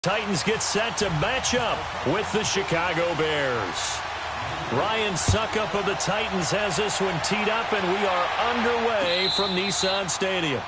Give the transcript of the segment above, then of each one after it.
Titans get set to match up with the Chicago Bears. Ryan Suckup of the Titans has this one teed up, and we are underway from Nissan Stadium.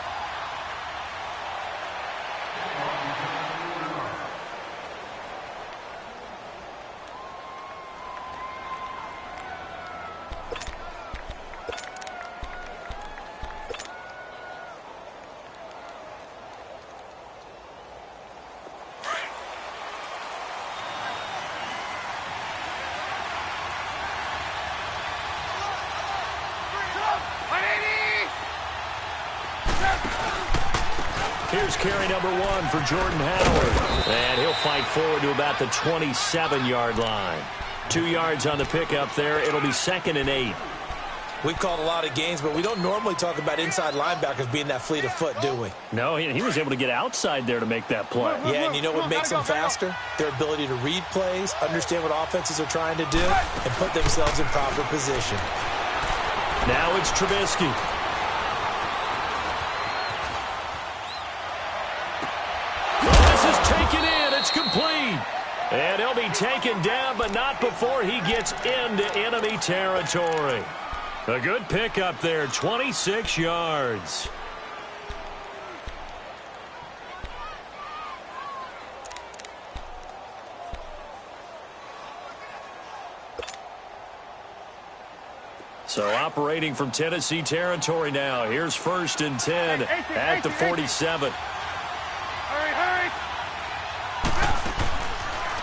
Here's carry number 1 for Jordan Howard. And he'll fight forward to about the 27-yard line. 2 yards on the pickup there. It'll be 2nd and 8. We've called a lot of games, but we don't normally talk about inside linebackers being that fleet of foot, do we? No, he was able to get outside there to make that play. Yeah, and you know what makes them faster? Their ability to read plays, understand what offenses are trying to do, and put themselves in proper position. Now it's Trubisky. Taken in, it's complete. And he'll be taken down, but not before he gets into enemy territory. A good pickup there, 26 yards. So operating from Tennessee territory now. Here's 1st and 10 at the 47.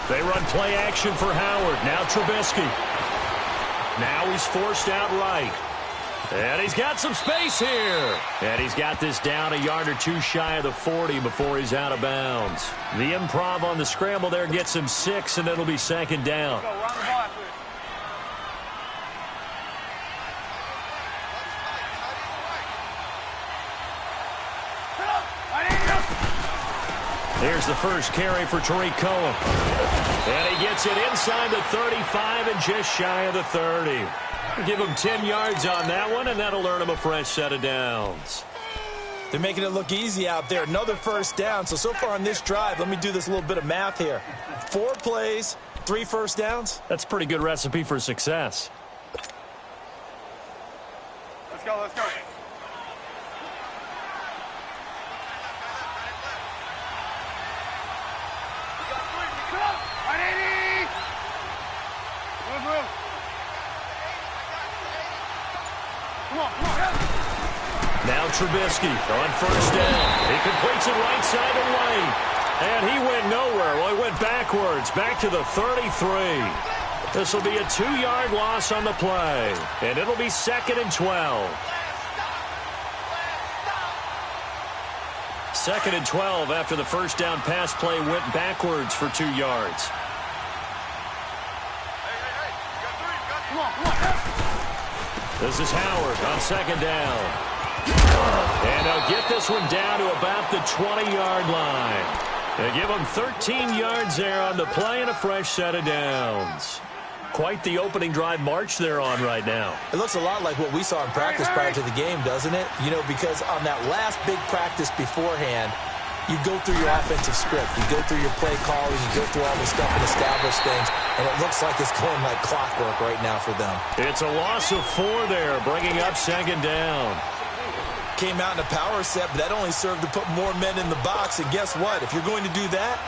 They run play action for Howard. Now Trubisky. Now he's forced out right. And he's got some space here. And he's got this down a yard or 2 shy of the 40 before he's out of bounds. The improv on the scramble there gets him 6, and it'll be 2nd down. Here's the first carry for Tariq Cohen. And he gets it inside the 35 and just shy of the 30. Give him 10 yards on that one, and that'll earn him a fresh set of downs. They're making it look easy out there. Another 1st down. So far on this drive, let me do this little bit of math here. 4 plays, 3 1st downs. That's a pretty good recipe for success. Let's go, let's go. Now Trubisky on 1st down. He completes it right side away. And he went nowhere. Well, he went backwards, back to the 33. This will be a 2-yard loss on the play. And it'll be 2nd and 12. 2nd and 12 after the 1st down pass play went backwards for 2 yards. This is Howard on 2nd down. And they'll get this one down to about the 20-yard line. They give them 13 yards there on the play and a fresh set of downs. Quite the opening drive march they're on right now. It looks a lot like what we saw in practice prior to the game, doesn't it? You know, because on that last big practice beforehand, you go through your offensive script. You go through your play calling. You go through all the stuff and establish things. And it looks like it's going like clockwork right now for them. It's a loss of 4 there, bringing up 2nd down. Came out in a power set, but that only served to put more men in the box. And guess what? If you're going to do that,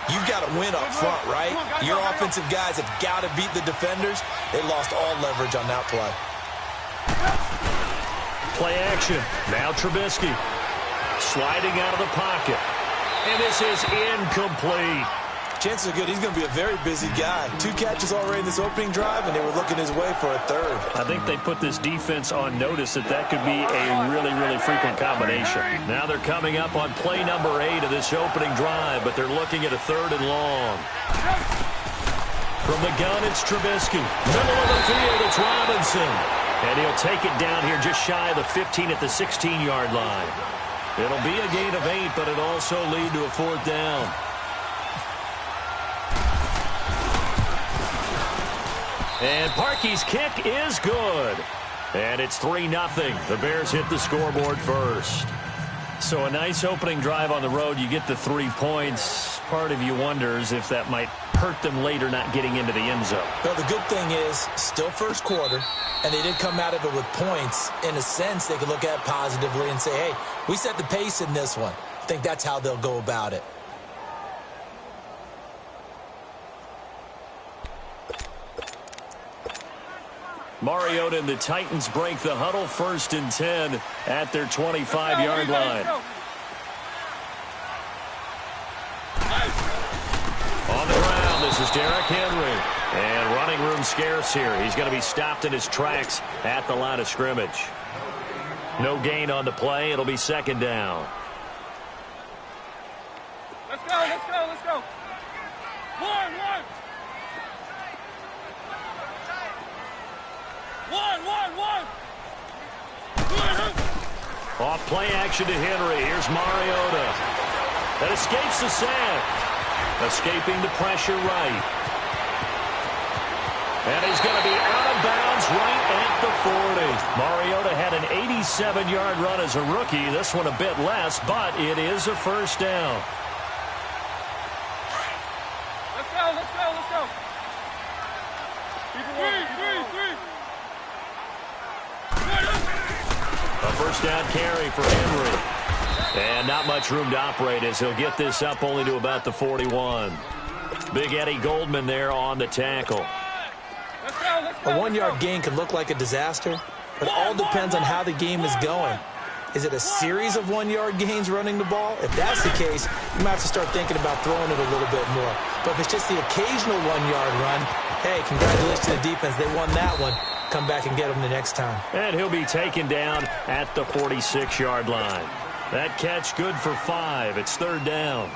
you've got to win up front, right? Your offensive guys have got to beat the defenders. They lost all leverage on that play. Play action. Now Trubisky. Sliding out of the pocket. And this is incomplete. Chances are good he's going to be a very busy guy. 2 catches already in this opening drive, and they were looking his way for a 3rd. I think they put this defense on notice that could be a really, really frequent combination. Now they're coming up on play number 8 of this opening drive, but they're looking at a 3rd and long. From the gun, it's Trubisky. Middle of the field, it's Robinson. And he'll take it down here just shy of the 15 at the 16-yard line. It'll be a gain of 8, but it'll also lead to a 4th down. And Parkey's kick is good. And it's 3-0. The Bears hit the scoreboard first. So a nice opening drive on the road. You get the 3 points. part of you wonders if that might hurt them later not getting into the end zone. Well, the good thing is, still first quarter, and they did come out of it with points. In a sense, they could look at it positively and say, hey, we set the pace in this one. I think that's how they'll go about it. Mariota and the Titans break the huddle, 1st and 10 at their 25-yard line. On the ground, this is Derrick Henry. And running room scarce here. He's going to be stopped in his tracks at the line of scrimmage. No gain on the play. It'll be 2nd down. Let's go, let's go, let's go. One. Off play action to Henry. Here's Mariota. That escapes the sack. Escaping the pressure right. And he's going to be out of bounds right at the 40. Mariota had an 87-yard run as a rookie. This one a bit less, but it is a 1st down. Let's go. Three. A 1st down carry for Henry. And not much room to operate as he'll get this up only to about the 41. Big Eddie Goldman there on the tackle. A 1-yard gain can look like a disaster, but it all depends on how the game is going. Is it a series of 1-yard gains running the ball? If that's the case, you might have to start thinking about throwing it a little bit more. But if it's just the occasional 1-yard run, hey, congratulations to the defense. They won that one. Come back and get him the next time. And he'll be taken down at the 46-yard line. That catch good for 5. It's 3rd down.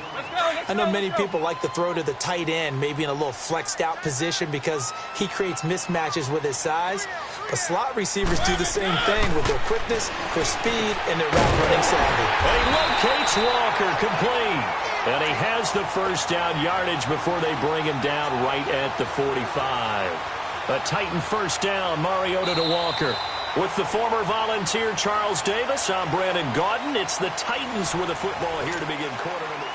I know many people like to throw to the tight end, maybe in a little flexed out position because he creates mismatches with his size. But slot receivers do the same thing with their quickness, their speed, and their route running savvy. And he locates Walker complete. And he has the 1st down yardage before they bring him down right at the 45. A Titan 1st down, Mariota to Walker. With the former Volunteer Charles Davis, I'm Brandon Gaudin. It's the Titans with the football here to begin quarter number.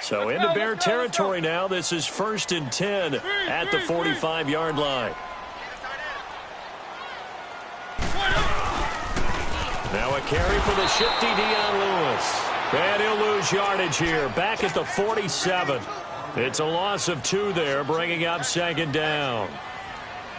So into Bear territory now. This is 1st and 10 at the 45-yard line. Now a carry for the shifty Dion Lewis. And he'll lose yardage here. Back at the 47. It's a loss of 2 there, bringing up 2nd down.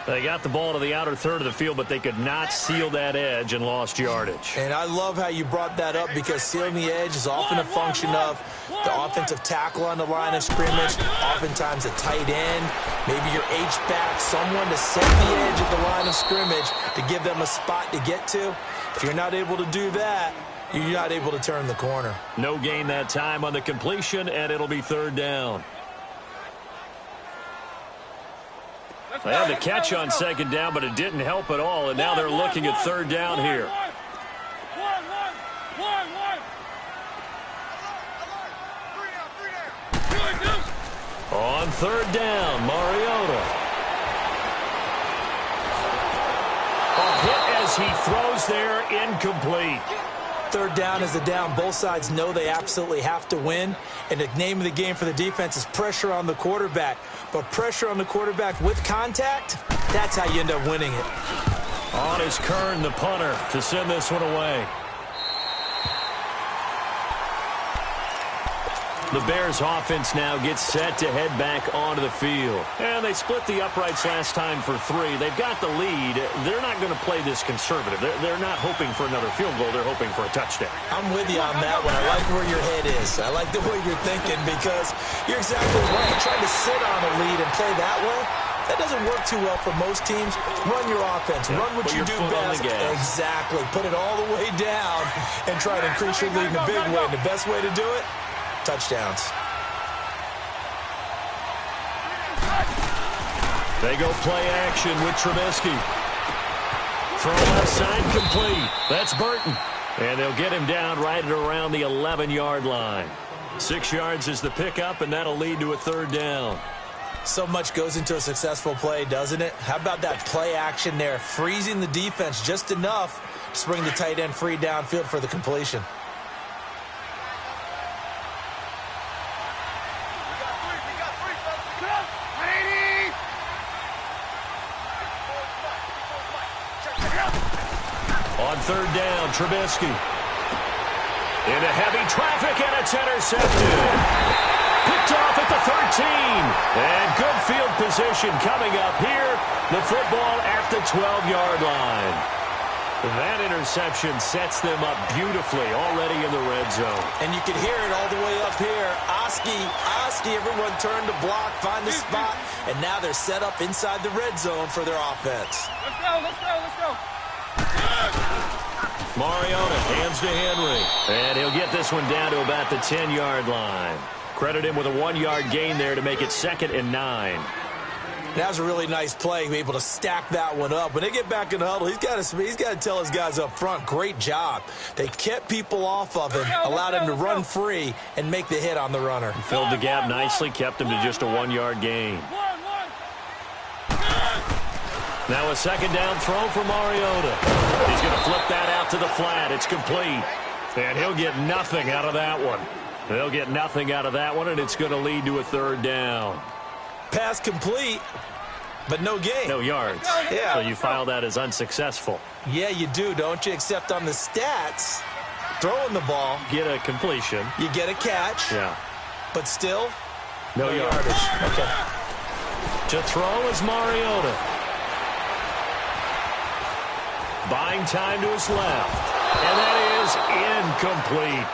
They got the ball to the outer third of the field, but they could not seal that edge and lost yardage. And I love how you brought that up because sealing the edge is often a function of the offensive tackle on the line of scrimmage, oftentimes a tight end, maybe your H-back, someone to set the edge at the line of scrimmage to give them a spot to get to. If you're not able to do that, you're not able to turn the corner. No gain that time on the completion, and it'll be 3rd down. They had the catch on 2nd down, but it didn't help at all, and now they're looking at 3rd down here. On 3rd down, Mariota. A hit as he throws there, incomplete. 3rd down is the down. Both sides know they absolutely have to win. And the name of the game for the defense is pressure on the quarterback. But pressure on the quarterback with contact, that's how you end up winning it. On is Kern, the punter, to send this one away. The Bears offense now gets set to head back onto the field. And they split the uprights last time for 3. They've got the lead. They're not going to play this conservative. They're not hoping for another field goal. They're hoping for a touchdown. I'm with you on that one. I like where your head is. I like the way you're thinking because you're exactly right. Trying to sit on a lead and play that way, that doesn't work too well for most teams. Run your offense. Run what you do best. Exactly. Put it all the way down and try to increase your lead in a big way. And the best way to do it, touchdowns. They go play action with Trubisky. Throw left side complete. That's Burton. And they'll get him down right at around the 11-yard line. 6 yards is the pickup, and that'll lead to a 3rd down. So much goes into a successful play, doesn't it? How about that play action there, freezing the defense just enough Just bring the tight end free downfield for the completion. On third down, Trubisky. Into heavy traffic, and it's intercepted. Picked off at the 13. And good field position coming up here. The football at the 12-yard line. That interception sets them up beautifully already in the red zone. And you can hear it all the way up here. Oski, everyone turned to block, find the spot, and now they're set up inside the red zone for their offense. Let's go, let's go, let's go. Mariota hands to Henry. And he'll get this one down to about the 10-yard line. Credit him with a 1-yard gain there to make it 2nd and 9. That was a really nice play, able to stack that one up. When they get back in the huddle, he's got to tell his guys up front, great job. They kept people off of him, allowed him to run free, and make the hit on the runner. Filled the gap nicely, kept him to just a 1-yard gain. Now a second down throw for Mariota. He's going to flip that out to the flat. It's complete. And he'll get nothing out of that one. They'll get nothing out of that one, and it's going to lead to a third down. Pass complete, but no gain. No yards. Yeah. So you file that as unsuccessful. Yeah, you do, don't you? Except on the stats, throwing the ball. Get a completion. You get a catch. Yeah. But still, no yardage. Okay. To throw is Mariota. Buying time to his left. And that is incomplete.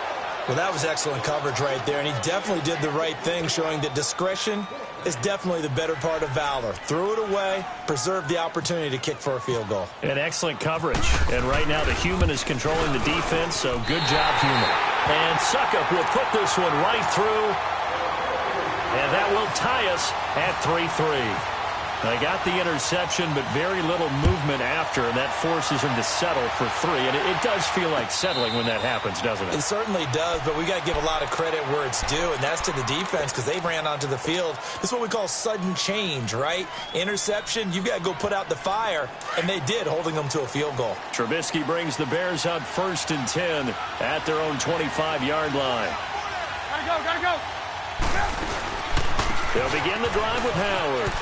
Well, that was excellent coverage right there, and he definitely did the right thing, showing that discretion is definitely the better part of valor. Threw it away, preserved the opportunity to kick for a field goal. And excellent coverage. And right now the human is controlling the defense, so good job, human. And Suckup will put this one right through. And that will tie us at 3-3. They got the interception, but very little movement after, and that forces him to settle for 3. And it does feel like settling when that happens, doesn't it? It certainly does, but we got to give a lot of credit where it's due, and that's to the defense because they ran onto the field. This is what we call sudden change, right? Interception, you've got to go put out the fire, and they did, holding them to a field goal. Trubisky brings the Bears up 1st and 10 at their own 25-yard line. Gotta go. They'll begin the drive with Howard.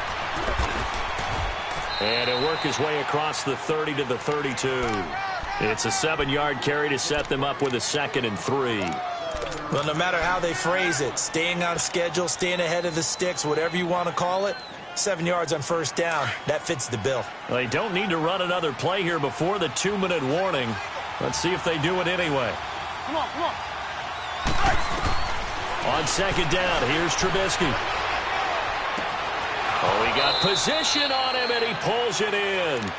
And he'll work his way across the 30 to the 32. It's a 7-yard carry to set them up with a 2nd and 3. Well, no matter how they phrase it, staying on schedule, staying ahead of the sticks, whatever you want to call it, 7 yards on 1st down, that fits the bill. They don't need to run another play here before the 2-minute warning. Let's see if they do it anyway. Come on. On 2nd down, here's Trubisky. Oh, he got position on him, and he pulls it in.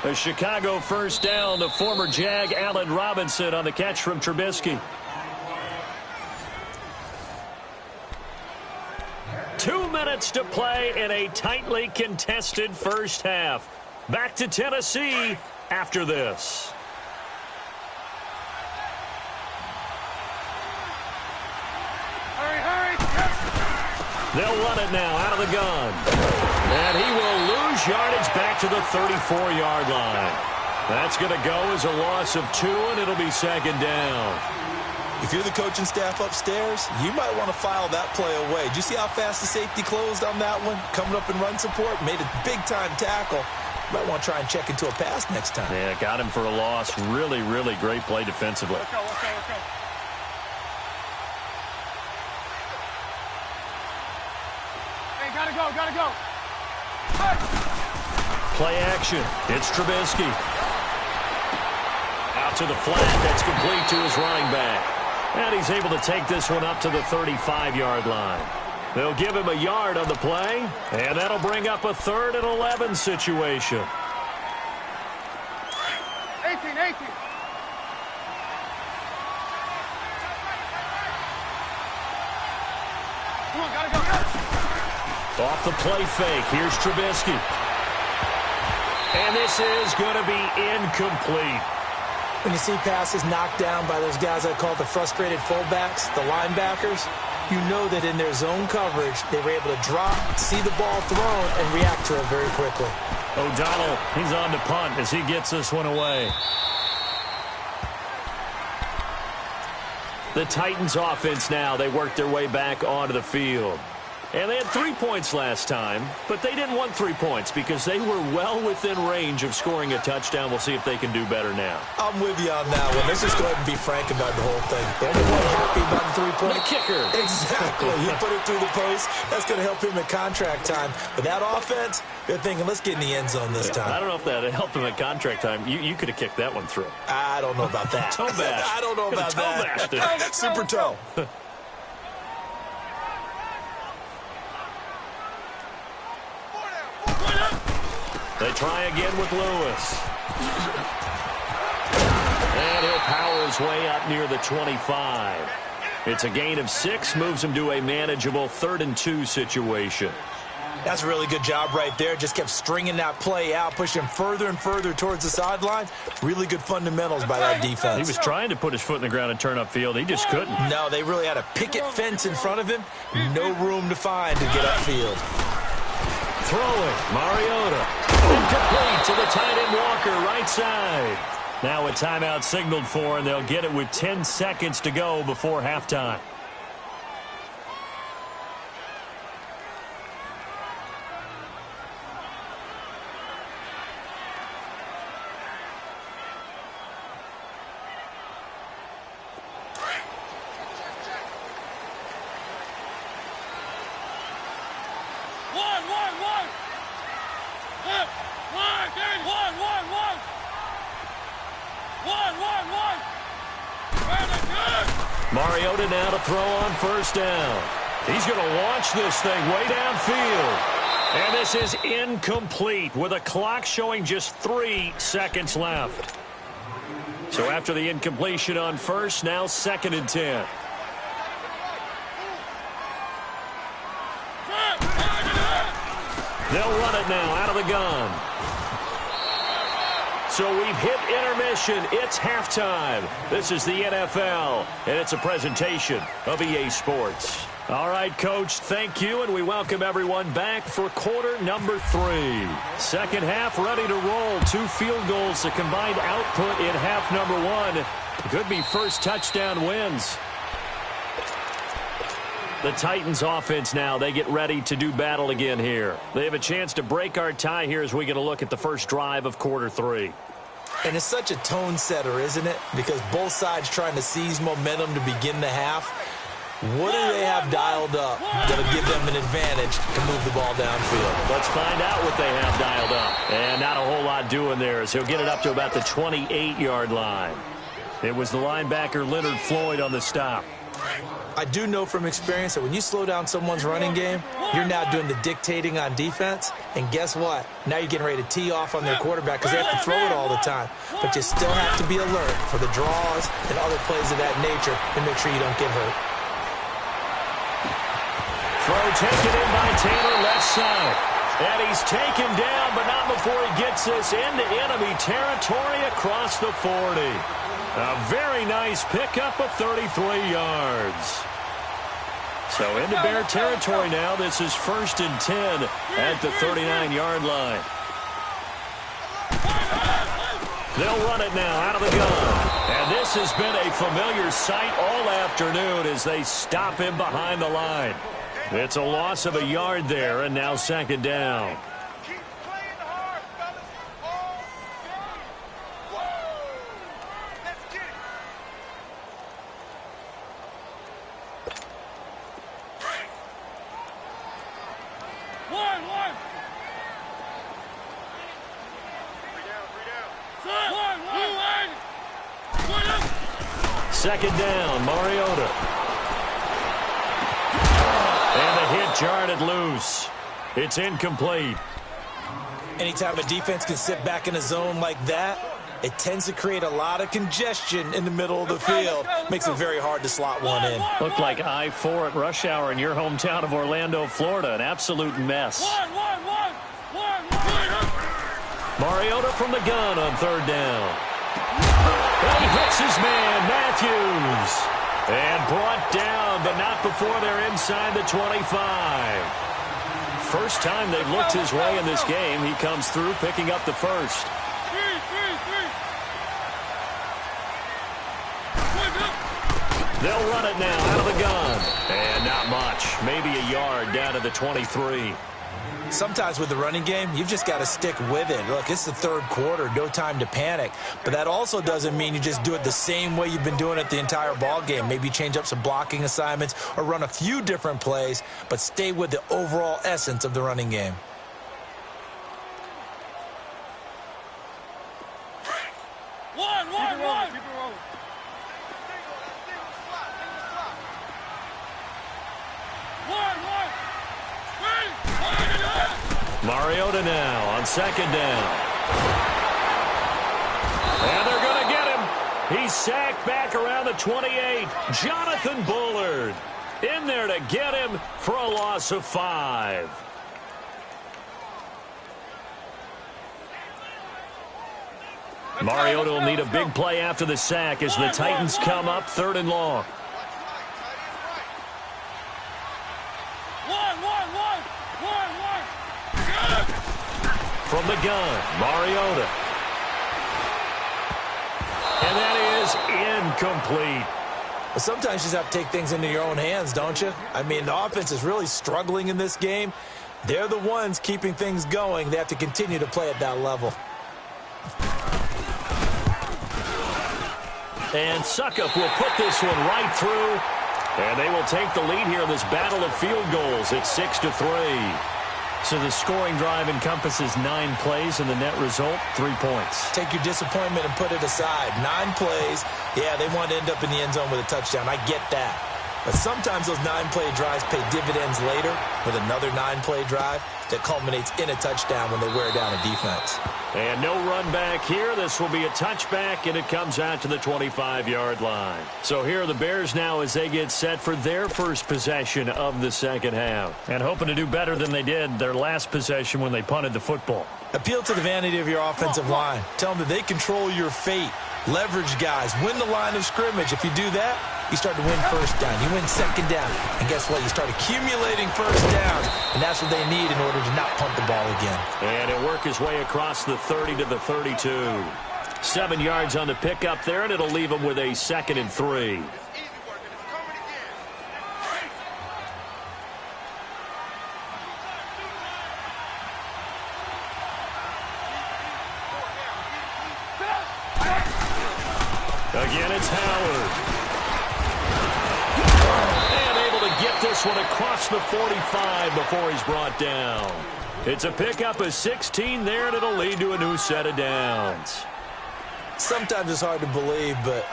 A Chicago 1st down to former Jag Allen Robinson on the catch from Trubisky. 2 minutes to play in a tightly contested first half. Back to Tennessee after this. Hurry. They'll run it now out of the gun. And he will lose yardage back to the 34-yard line. That's going to go as a loss of 2, and it'll be 2nd down. If you're the coaching staff upstairs, you might want to file that play away. Did you see how fast the safety closed on that one? Coming up in run support, made a big-time tackle. You might want to try and check into a pass next time. Yeah, got him for a loss. Really, really great play defensively. Let's go. Hey, gotta go. Play action. It's Trubisky. Out to the flat. That's complete to his running back. And he's able to take this one up to the 35-yard line. They'll give him a yard on the play, and that'll bring up a 3rd and 11 situation. 18. Come on, gotta go. Off the play fake, here's Trubisky. And this is going to be incomplete. When you see passes knocked down by those guys I call the frustrated fullbacks, the linebackers, you know that in their zone coverage, they were able to drop, see the ball thrown, and react to it very quickly. O'Donnell, he's on to punt as he gets this one away. The Titans offense now, they work their way back onto the field. And they had 3 points last time, but they didn't want 3 points because they were well within range of scoring a touchdown. We'll see if they can do better now. I'm with you on that one. Let's just go ahead and be frank about the whole thing. The only one happy about the 3-point. The kicker. Exactly. He put it through the post. That's going to help him at contract time. But that offense, they're thinking, let's get in the end zone this time. I don't know if that helped him at contract time. You could have kicked that one through. I don't know about that. Toe bash. I don't know about that. Toe bashed it. Super toe. They try again with Lewis. And he'll power his way up near the 25. It's a gain of 6, moves him to a manageable 3rd and 2 situation. That's a really good job right there. Just kept stringing that play out, pushing him further and further towards the sideline. Really good fundamentals by that defense. He was trying to put his foot in the ground and turn upfield. He just couldn't. No, they really had a picket fence in front of him. No room to find to get upfield. Throwing, Mariota. Incomplete to the tight end Walker, right side. Now a timeout signaled for, and they'll get it with 10 seconds to go before halftime. Mariota now to throw on first down. He's going to launch this thing way downfield. And this is incomplete with a clock showing just 3 seconds left. So after the incompletion on first, now 2nd and 10. They'll run it now out of the gun. So we've hit intermission. It's halftime. This is the NFL, and it's a presentation of EA Sports. All right, Coach, thank you, and we welcome everyone back for quarter number 3. Second half ready to roll. 2 field goals, the combined output in half number 1. Could be first touchdown wins. The Titans offense now, they get ready to do battle again here. They have a chance to break our tie here as we get a look at the first drive of quarter 3. And it's such a tone setter, isn't it? Because both sides trying to seize momentum to begin the half. What do they have dialed up that'll give them an advantage to move the ball downfield? Let's find out what they have dialed up. And not a whole lot doing there as he'll get it up to about the 28-yard line. It was the linebacker Leonard Floyd on the stop. I do know from experience that when you slow down someone's running game, you're now doing the dictating on defense. And guess what? Now you're getting ready to tee off on their quarterback because they have to throw it all the time. But you still have to be alert for the draws and other plays of that nature to make sure you don't get hurt. Throw taken in by Taylor, left side. And he's taken down, but not before he gets this into enemy territory across the 40. A very nice pickup of 33 yards. So into Bear territory now. This is 1st and 10 at the 39-yard line. They'll run it now out of the gun. And this has been a familiar sight all afternoon as they stop him behind the line. It's a loss of a yard there, and now 2nd down. Second down, Mariota. And the hit jarred it loose. It's incomplete. Anytime a defense can sit back in a zone like that, it tends to create a lot of congestion in the middle of the field. Makes it very hard to slot one in. Looked like I-4 at rush hour in your hometown of Orlando, Florida. An absolute mess. Mariota from the gun on 3rd down. And he hits his man, Matthews. And brought down, but not before they're inside the 25. First time they've looked his way in this game. He comes through, picking up the first. They'll run it now out of the gun. And not much. Maybe a yard down to the 23. Sometimes with the running game, you've just got to stick with it. Look, it's the third quarter, no time to panic. But that also doesn't mean you just do it the same way you've been doing it the entire ball game. Maybe change up some blocking assignments or run a few different plays, but stay with the overall essence of the running game. Mariota now on second down. And they're going to get him. He's sacked back around the 28. Jonathan Bullard in there to get him for a loss of 5. Mariota will need a big play after the sack as the Titans come up 3rd and long. From the gun, Mariota. And that is incomplete. But sometimes you just have to take things into your own hands, don't you? I mean, the offense is really struggling in this game. They're the ones keeping things going. They have to continue to play at that level. And Suckup will put this one right through. And they will take the lead here in this battle of field goals. It's 6-3. So the scoring drive encompasses 9 plays, and the net result, 3 points. Take your disappointment and put it aside. 9 plays. Yeah, they want to end up in the end zone with a touchdown. I get that. But sometimes those 9-play drives pay dividends later with another 9-play drive that culminates in a touchdown when they wear down a defense. And no run back here. This will be a touchback, and it comes out to the 25-yard line. So here are the Bears now as they get set for their first possession of the second half. And hoping to do better than they did their last possession when they punted the football. Appeal to the vanity of your offensive line. Tell them that they control your fate. Leverage guys. Win the line of scrimmage. If you do that, you start to win first down. You win second down. And guess what? You start accumulating first downs. And that's what they need in order to not punt the ball again. And he'll work his way across the 30 to the 32. 7 yards on the pickup there, and it'll leave him with a 2nd and 3. Again, it's Howard. And able to get this one across the 45 before he's brought down. It's a pickup of 16 there, and it'll lead to a new set of downs. Sometimes it's hard to believe, but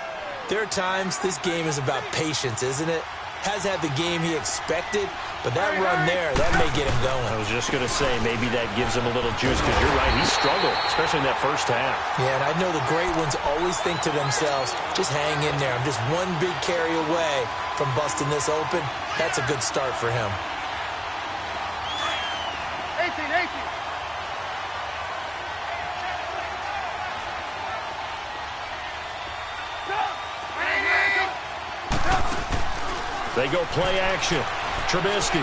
there are times this game is about patience, isn't it? Has had the game he expected, but that run there, that may get him going. I was just going to say, maybe that gives him a little juice, because you're right, he struggled, especially in that first half. Yeah, and I know the great ones always think to themselves, just hang in there. I'm just one big carry away from busting this open. That's a good start for him. 18. They go play action. Trubisky.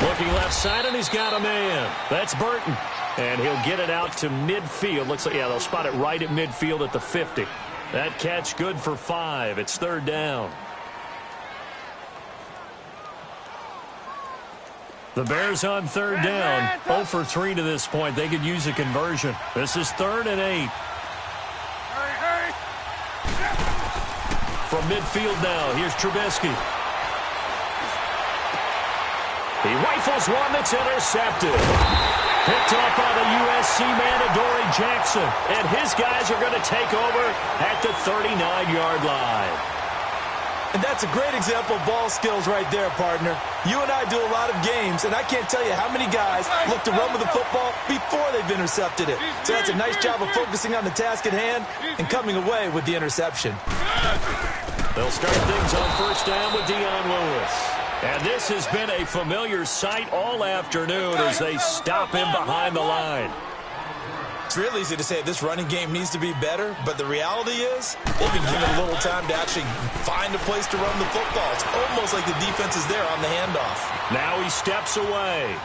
Looking left side, and he's got a man. That's Burton. And he'll get it out to midfield. Looks like, yeah, they'll spot it right at midfield at the 50. That catch good for 5. It's 3rd down. The Bears on 3rd down. 0 for 3 to this point. They could use a conversion. This is 3rd and 8. From midfield now, here's Trubisky. He rifles one that's intercepted. Picked off by the USC man, Adoree Jackson. And his guys are going to take over at the 39-yard line. And that's a great example of ball skills right there, partner. You and I do a lot of games, and I can't tell you how many guys look to run with the football before they've intercepted it. So that's a nice job of focusing on the task at hand and coming away with the interception. They'll start things on 1st down with Dion Lewis. And this has been a familiar sight all afternoon as they stop him behind the line. It's real easy to say this running game needs to be better, but the reality is they've been given a little time to actually find a place to run the football. It's almost like the defense is there on the handoff. Now he steps away.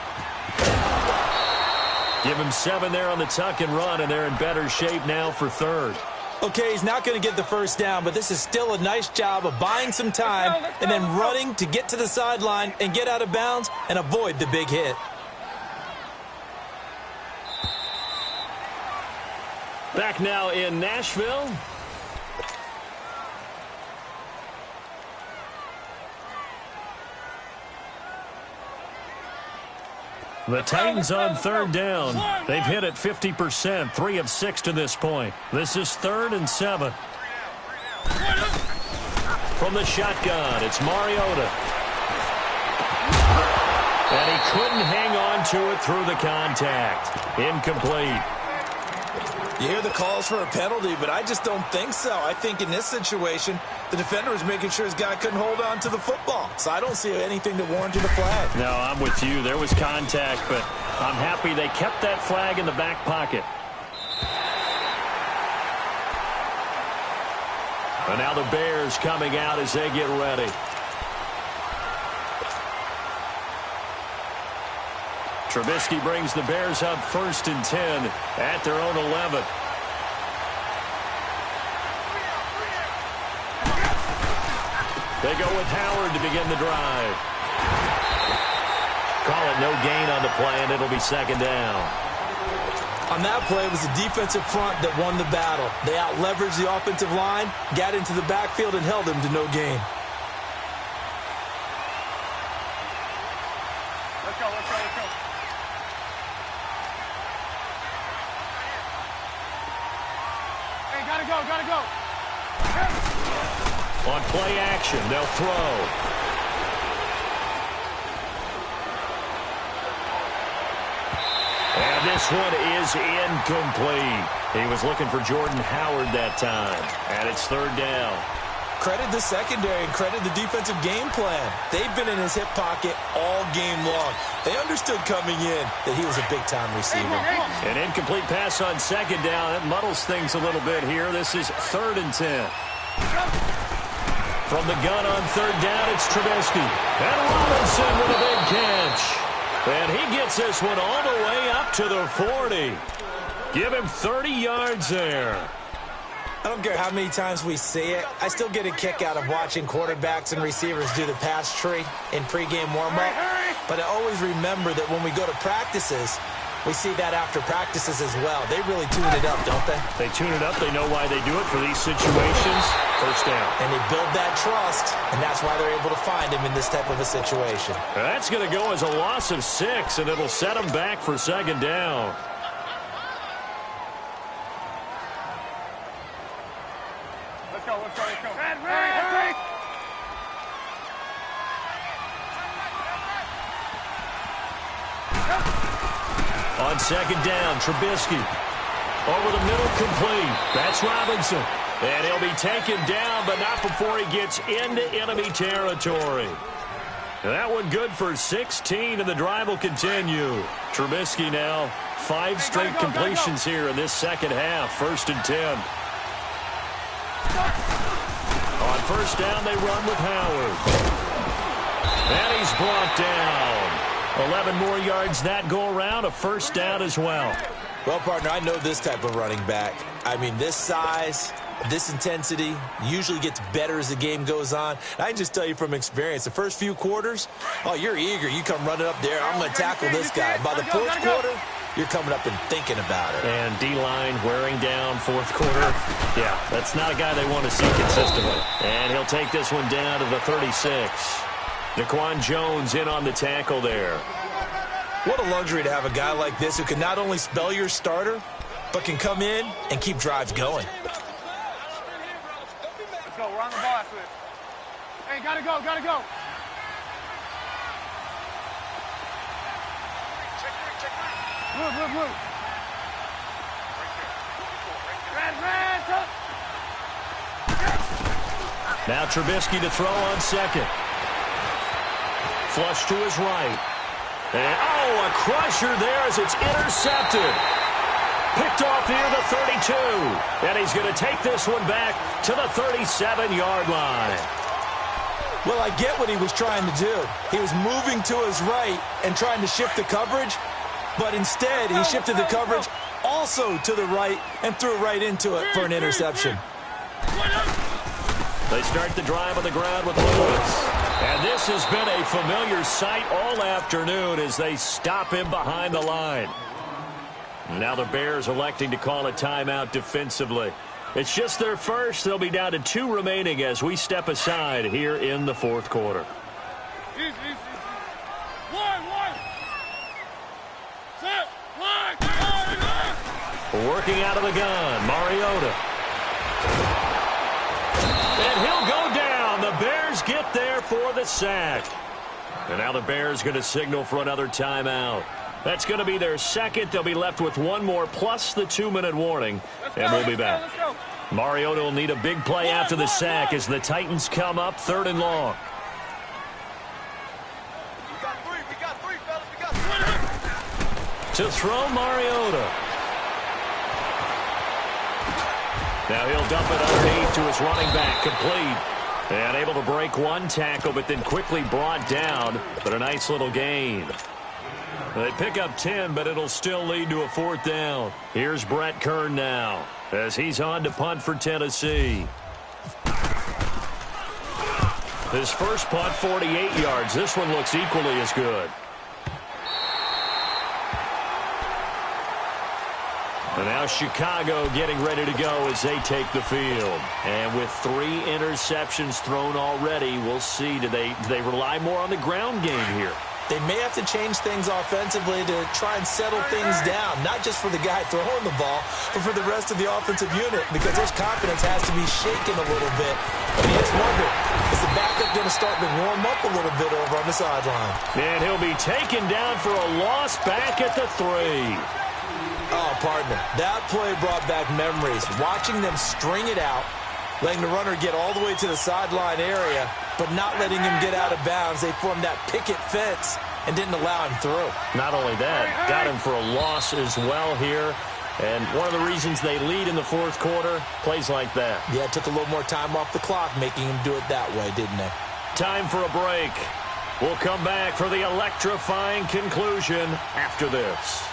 Give him 7 there on the tuck and run, and they're in better shape now for 3rd. Okay, he's not going to get the first down, but this is still a nice job of buying some time and then running to get to the sideline and get out of bounds and avoid the big hit. Back now in Nashville. The Titans on third down. They've hit it 50%, 3 of 6 to this point. This is 3rd and 7. From the shotgun, it's Mariota. And he couldn't hang on to it through the contact. Incomplete. You hear the calls for a penalty, but I just don't think so. I think in this situation, the defender was making sure his guy couldn't hold on to the football. So I don't see anything that warranted a flag. No, I'm with you. There was contact, but I'm happy they kept that flag in the back pocket. And now the Bears coming out as they get ready. Trubisky brings the Bears up 1st and 10 at their own 11. They go with Howard to begin the drive. Call it no gain on the play, and it'll be 2nd down. On that play, it was the defensive front that won the battle. They out-leveraged the offensive line, got into the backfield, and held him to no gain. Let's go, let's go, let's go. Hey, gotta go, gotta go. On play action, they'll throw. And this one is incomplete. He was looking for Jordan Howard that time. And it's 3rd down. Credit the secondary and credit the defensive game plan. They've been in his hip pocket all game long. They understood coming in that he was a big-time receiver. An incomplete pass on 2nd down. That muddles things a little bit here. This is 3rd and 10. From the gun on 3rd down, it's Trubisky. And Robinson with a big catch. And he gets this one all the way up to the 40. Give him 30 yards there. I don't care how many times we see it. I still get a kick out of watching quarterbacks and receivers do the pass tree in pregame warm-up. But I always remember that when we go to practices, we see that after practices as well. They really tune it up, don't they? They tune it up. They know why they do it for these situations. 1st down. And they build that trust, and that's why they're able to find him in this type of a situation. That's going to go as a loss of 6, and it'll set them back for 2nd down. Let's go, let's go, let's go. Red. On 2nd down, Trubisky. Over the middle, complete. That's Robinson. And he'll be taken down, but not before he gets into enemy territory. That one good for 16, and the drive will continue. Trubisky now, 5 straight completions here in this 2nd half. 1st and 10. On 1st down, they run with Howard. And he's brought down. 11 more yards that go around, a 1st down as well. Well, partner, I know this type of running back. I mean, this size, this intensity usually gets better as the game goes on. And I can just tell you from experience, the first few quarters, oh, you're eager. You come running up there. I'm going to tackle this guy. By the 4th quarter, you're coming up and thinking about it. And D-line wearing down 4th quarter. Yeah, that's not a guy they want to see consistently. And he'll take this one down to the 36. Daquan Jones in on the tackle there. What a luxury to have a guy like this who can not only spell your starter, but can come in and keep drives going. Let's go, we're on the ball after this. Hey, gotta go, gotta go. Move. Red. Now Trubisky to throw on 2nd. Flush to his right. And, a crusher there as it's intercepted. Picked off near the 32. And he's going to take this one back to the 37-yard line. Well, I get what he was trying to do. He was moving to his right and trying to shift the coverage, but instead he shifted the coverage also to the right and threw right into it for an interception. They start the drive on the ground with Lewis. And this has been a familiar sight all afternoon as they stop him behind the line. Now the Bears electing to call a timeout defensively. It's just their first. They'll be down to 2 remaining as we step aside here in the fourth quarter. Working out of the gun, Mariota. And he'll go down. The Bears get there for the sack. And now the Bears going to signal for another timeout. That's going to be their second. They'll be left with one more plus the 2-minute warning. And we'll be back. Mariota will need a big play after the sack as the Titans come up 3rd and long. We got three, fellas. We got three. To throw Mariota. Now he'll dump it underneath to his running back, complete. And able to break one tackle, but then quickly brought down. But a nice little gain. They pick up 10, but it'll still lead to a 4th down. Here's Brett Kern now as he's on to punt for Tennessee. His first punt, 48 yards. This one looks equally as good. And now Chicago getting ready to go as they take the field. And with 3 interceptions thrown already, we'll see. Do they rely more on the ground game here? They may have to change things offensively to try and settle things down, not just for the guy throwing the ball, but for the rest of the offensive unit, because his confidence has to be shaken a little bit. And you just wonder, is the backup going to start to warm up a little bit over on the sideline? And he'll be taken down for a loss back at the 3. Oh, partner, that play brought back memories. Watching them string it out, letting the runner get all the way to the sideline area, but not letting him get out of bounds. They formed that picket fence and didn't allow him through. Not only that, got him for a loss as well here. And one of the reasons they lead in the 4th quarter, plays like that. Yeah, it took a little more time off the clock, making him do it that way, didn't they? Time for a break. We'll come back for the electrifying conclusion after this.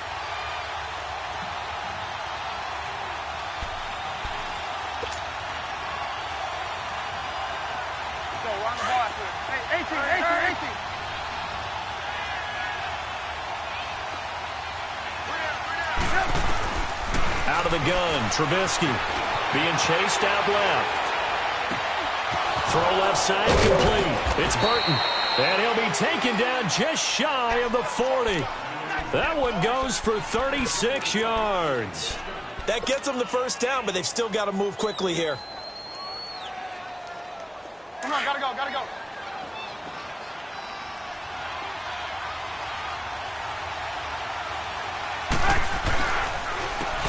Out of the gun, Trubisky being chased out left. Throw left side complete. It's Burton. And he'll be taken down just shy of the 40. That one goes for 36 yards. That gets them the first down, but they've still got to move quickly here. Come on, gotta go.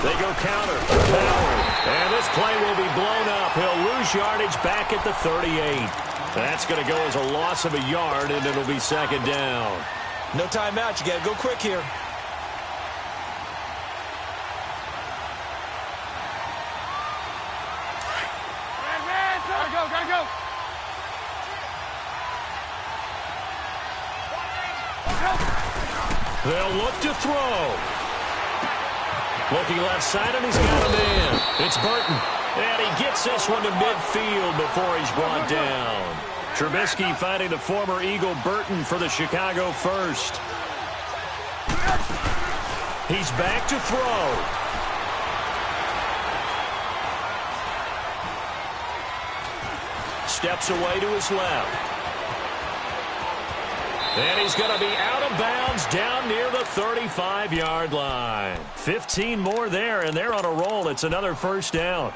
They go counter. Ballard. And this play will be blown up. He'll lose yardage back at the 38. That's going to go as a loss of a yard, and it'll be 2nd down. No timeout. You got to go quick here. Gotta go. They'll look to throw. Looking left side, and he's got a man. It's Burton. And he gets this one to midfield before he's brought down. Trubisky finding the former Eagle Burton for the Chicago first. He's back to throw. Steps away to his left. And he's going to be out of bounds down near the 35-yard line. 15 more there, and they're on a roll. It's another 1st down.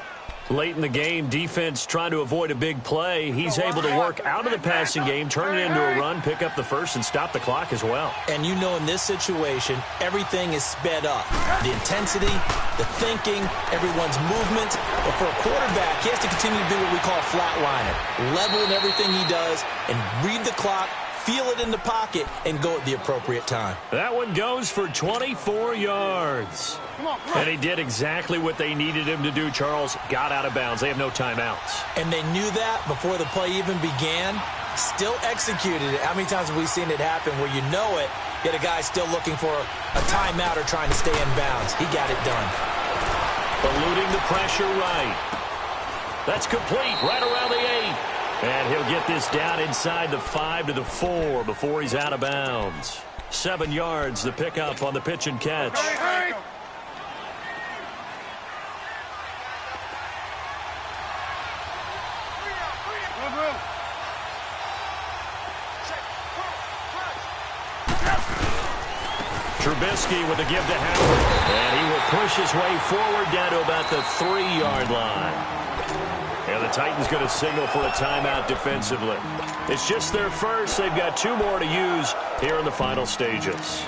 Late in the game, defense trying to avoid a big play. He's able to work out of the passing game, turn it into a run, pick up the first, and stop the clock as well. And you know in this situation, everything is sped up. The intensity, the thinking, everyone's movement. But for a quarterback, he has to continue to do what we call a flatliner. Level in everything he does and read the clock, feel it in the pocket, and go at the appropriate time. That one goes for 24 yards. And he did exactly what they needed him to do, Charles. Got out of bounds. They have no timeouts. And they knew that before the play even began. Still executed it. How many times have we seen it happen where you know it, yet a guy still looking for a timeout or trying to stay in bounds? He got it done. Eluding the pressure right. That's complete right around the 8. And he'll get this down inside the 5 to the 4 before he's out of bounds. 7 yards, the pickup on the pitch and catch. Trubisky with a give to Howard. And he will push his way forward down to about the 3-yard line. And the Titans going to signal for a timeout defensively. It's just their first. They've got 2 more to use here in the final stages.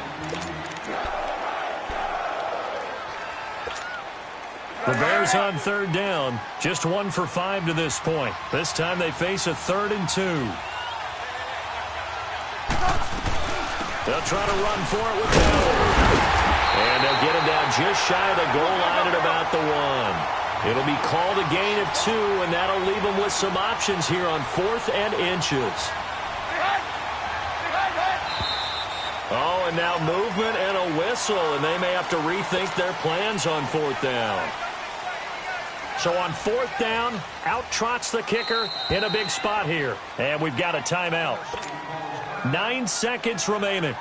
The Bears on 3rd down. Just 1 for 5 to this point. This time they face a 3rd and 2. They'll try to run for it with Howard. And they'll get him down just shy of the goal line at about the 1. It'll be called a gain of 2, and that'll leave them with some options here on 4th and inches. Oh, and now movement and a whistle, and they may have to rethink their plans on 4th down. So on 4th down, out trots the kicker in a big spot here. And we've got a timeout. 9 seconds remaining.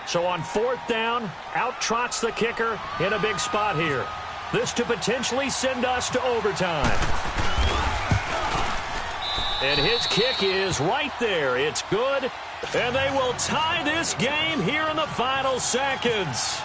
So on 4th down, out trots the kicker in a big spot here. This to potentially send us to overtime. And his kick is right there. It's good. And they will tie this game here in the final seconds.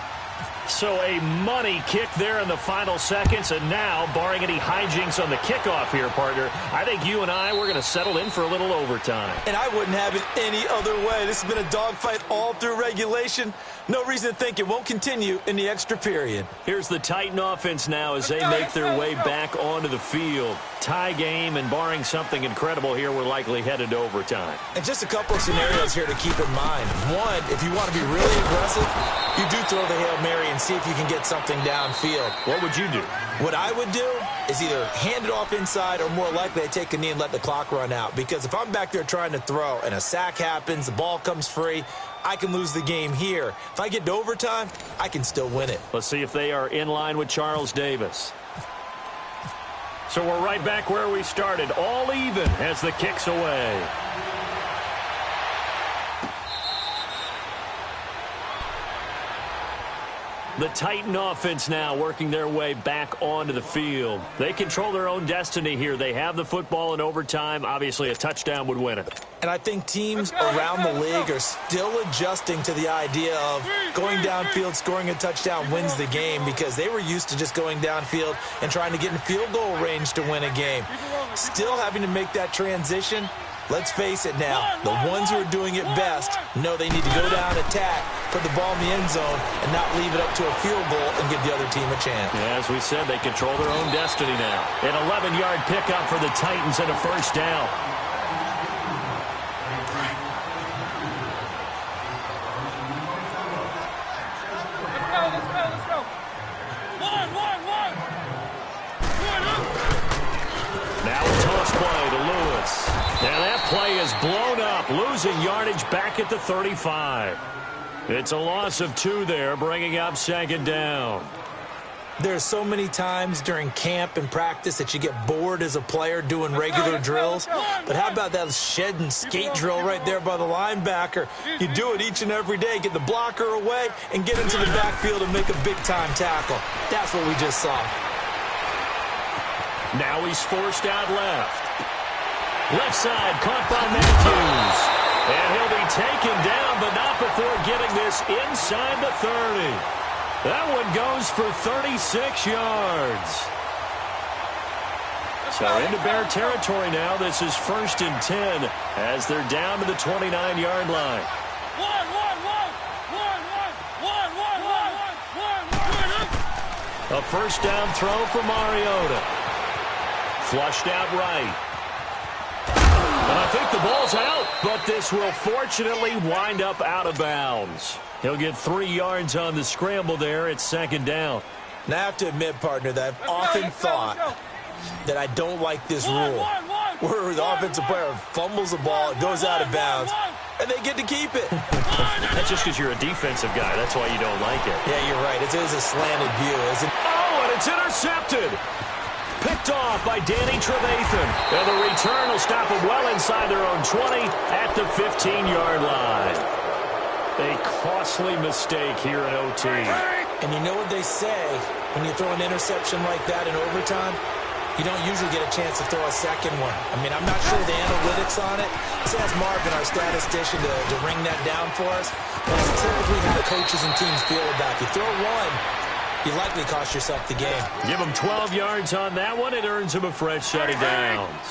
So a money kick there in the final seconds. And now, barring any hijinks on the kickoff here, partner, I think you and I, we're going to settle in for a little overtime. And I wouldn't have it any other way. This has been a dogfight all through regulation. No reason to think it won't continue in the extra period. Here's the Titan offense now as they make their way back onto the field. Tie game, and barring something incredible here, we're likely headed to overtime. And just a couple of scenarios here to keep in mind. One, if you want to be really aggressive, you do throw the Hail Mary and see if you can get something downfield. What would you do? What I would do is either hand it off inside or more likely I take a knee and let the clock run out. Because if I'm back there trying to throw and a sack happens, the ball comes free, I can lose the game here. If I get to overtime, I can still win it. Let's see if they are in line with Charles Davis. So we're right back where we started, all even as the kick's away. The Titan offense now working their way back onto the field. They control their own destiny here. They have the football in overtime. Obviously, a touchdown would win it. And I think teams around the league are still adjusting to the idea of going downfield, scoring a touchdown wins the game, because they were used to just going downfield and trying to get in field goal range to win a game. Still having to make that transition. Let's face it now, the ones who are doing it best know they need to go down, attack, put the ball in the end zone, and not leave it up to a field goal and give the other team a chance. Yeah, as we said, they control their own destiny now. An 11-yard pickup for the Titans and a first down. Let's go. One. Now a toss play to Lewis. Now that play is blown up, losing yardage back at the 35. It's a loss of 2 there, bringing up 2nd down. There's so many times during camp and practice that you get bored as a player doing regular drills. But how about that shed and skate drill right there by the linebacker? You do it each and every day. Get the blocker away and get into the backfield and make a big-time tackle. That's what we just saw. Now he's forced out left. Left side caught by Matthews. And he'll be taken down, but not before getting this inside the 30. That one goes for 36 yards. So into Bear territory now. This is 1st and 10 as they're down to the 29-yard line. A first down throw for Mariota. Flushed out right. And I think the ball's out. But this will fortunately wind up out of bounds. He'll get 3 yards on the scramble there at second down. Now, I have to admit, partner, that I've often thought that I don't like this rule, where the offensive player fumbles the ball, it goes out of bounds, and they get to keep it. That's just because you're a defensive guy. That's why you don't like it. Yeah, you're right. It is a slanted view, isn't it? Oh, and it's intercepted. Picked off by Danny Trevathan. And the return will stop them well inside their own 20 at the 15-yard line. A costly mistake here in OT. And you know what they say, when you throw an interception like that in overtime, you don't usually get a chance to throw a second one. I mean, I'm not sure the analytics on it. Let's ask Marvin, our statistician, to ring that down for us. That's typically how coaches and teams feel about it. You throw one, you likely cost yourself the game. Give him 12 yards on that one. It earns him a fresh set of downs.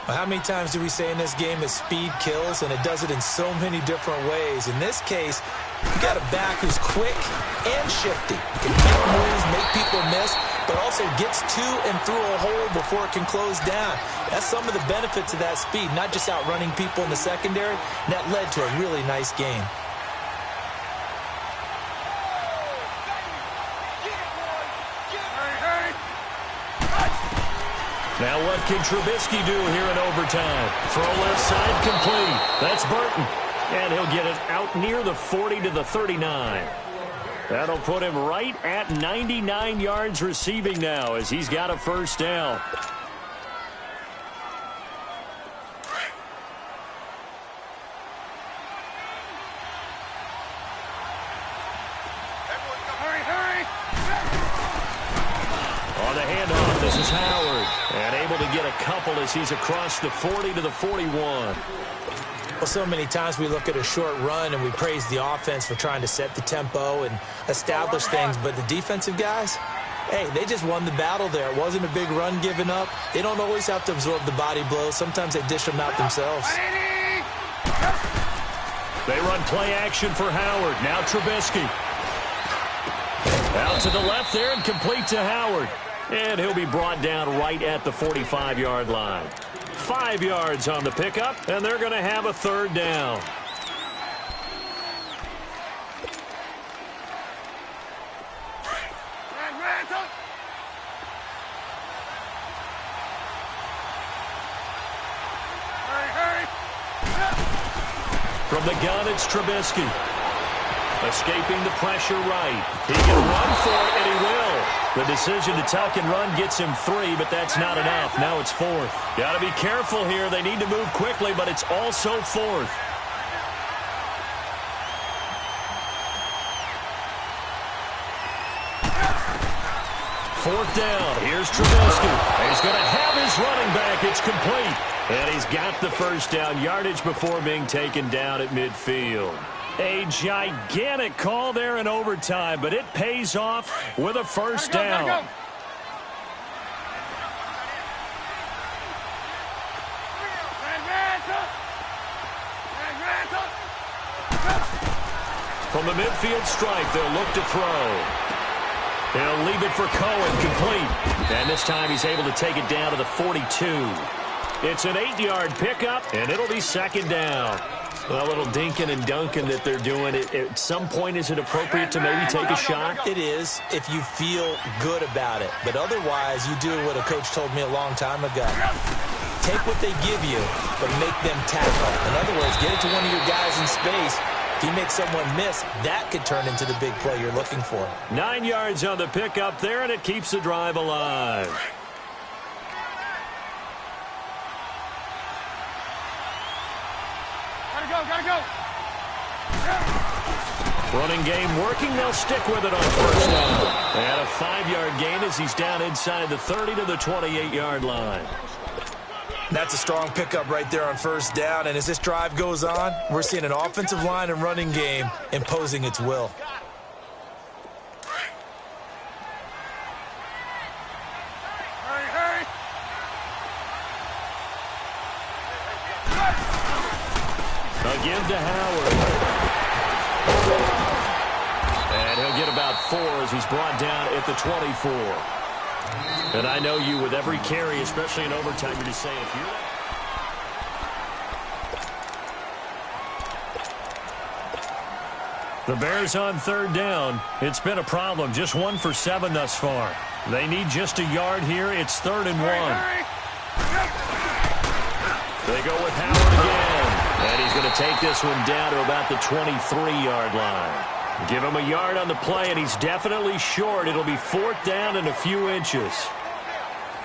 Well, how many times do we say in this game that speed kills, and it does it in so many different ways? In this case, you got a back who's quick and shifty. Can make moves, make people miss, but also gets to and through a hole before it can close down. That's some of the benefits of that speed, not just outrunning people in the secondary. And that led to a really nice game. Now what can Trubisky do here in overtime? Throw left side complete. That's Burton. And he'll get it out near the 40 to the 39. That'll put him right at 99 yards receiving now as he's got a first down. On the handoff, this is Howard. And able to get a couple as he's across the 40 to the 41. Well, so many times we look at a short run and we praise the offense for trying to set the tempo and establish things, but the defensive guys, hey, they just won the battle there. It wasn't a big run given up. They don't always have to absorb the body blows. Sometimes they dish them out themselves. They run play action for Howard. Now Trubisky. Out to the left there and complete to Howard. And he'll be brought down right at the 45-yard line. 5 yards on the pickup, and they're going to have a third down. From the gun, it's Trubisky. Escaping the pressure right. He can run for it, and he will. The decision to tuck and run gets him 3, but that's not enough. Now it's 4th. Got to be careful here. They need to move quickly, but it's also 4th. Fourth down. Here's Trubisky. He's going to have his running back. It's complete. And he's got the first down yardage before being taken down at midfield. A gigantic call there in overtime, but it pays off with a first down. Go. From the midfield stripe, they'll look to throw. They'll leave it for Cohen, complete. And this time he's able to take it down to the 42. It's an 8-yard pickup, and it'll be second down. A little dinking and dunking that they're doing. At some point, is it appropriate to maybe take a shot? It is if you feel good about it. But otherwise, you do what a coach told me a long time ago. Take what they give you, but make them tackle. In other words, get it to one of your guys in space. If you make someone miss, that could turn into the big play you're looking for. 9 yards on the pickup there, and it keeps the drive alive. Gotta go. Running game working. They'll stick with it on first down. And a 5-yard gain as he's down inside the 30 to the 28-yard line. That's a strong pickup right there on first down. And as this drive goes on, we're seeing an offensive line and running game imposing its will. Give to Howard. And he'll get about 4 as he's brought down at the 24. And I know you, with every carry, especially in overtime, you're just saying, if you're... The Bears on third down. It's been a problem. Just 1 for 7 thus far. They need just a yard here. It's 3rd and 1. They go with Howard again. And he's going to take this one down to about the 23-yard line. Give him a yard on the play, and he's definitely short. It'll be 4th down and a few inches.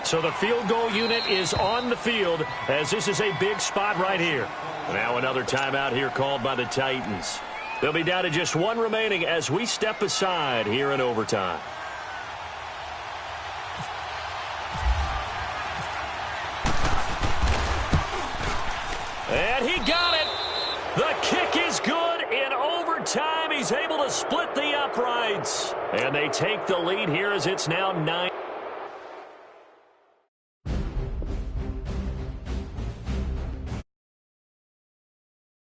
So the field goal unit is on the field as this is a big spot right here. Now another timeout here called by the Titans. They'll be down to just 1 remaining as we step aside here in overtime. And he got it. The kick is good in overtime. He's able to split the uprights. And they take the lead here as it's now 9